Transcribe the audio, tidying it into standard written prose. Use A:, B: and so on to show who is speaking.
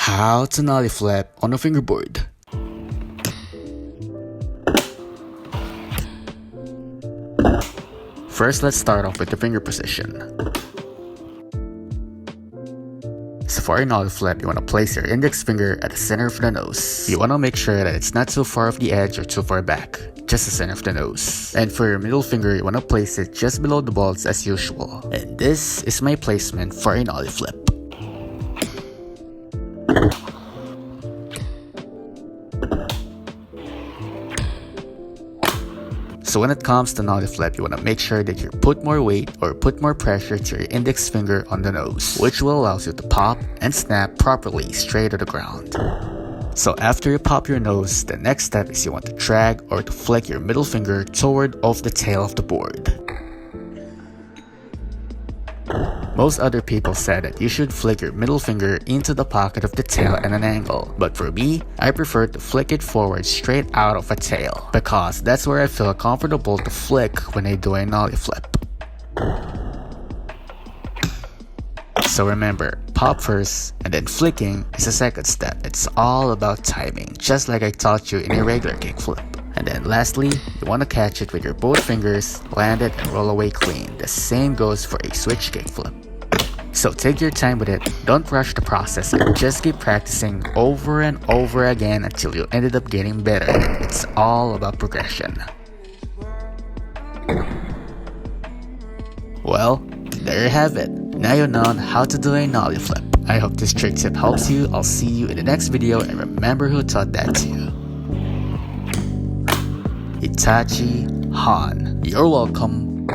A: How to nollie flip on a fingerboard. First, let's start off with the finger position. So for a nollie flip, you want to place your index finger at the center of the nose. You want to make sure that it's not too far off the edge or too far back, just the center of the nose. And for your middle finger, you want to place it just below the balls as usual. And this is my placement for a nollie flip. So when it comes to nollie flip, you want to make sure that you put more weight or put more pressure to your index finger on the nose, which will allow you to pop and snap properly straight to the ground. So after you pop your nose, the next step is you want to drag or to flick your middle finger toward off the tail of the board. Most other people said that you should flick your middle finger into the pocket of the tail at an angle, but for me, I prefer to flick it forward straight out of a tail, because that's where I feel comfortable to flick when I do a nollie flip. So remember, pop first, and then flicking is the second step. It's all about timing, just like I taught you in a regular kickflip. And then lastly, you want to catch it with your both fingers, land it, and roll away clean. The same goes for a switch kickflip. So take your time with it, don't rush the process, and just keep practicing over and over again until you ended up getting better. It's all about progression. Well, there you have it. Now you know how to do a nollie flip. I hope this trick tip helps you. I'll see you in the next video, and remember who taught that to you. Itachi Han. You're welcome.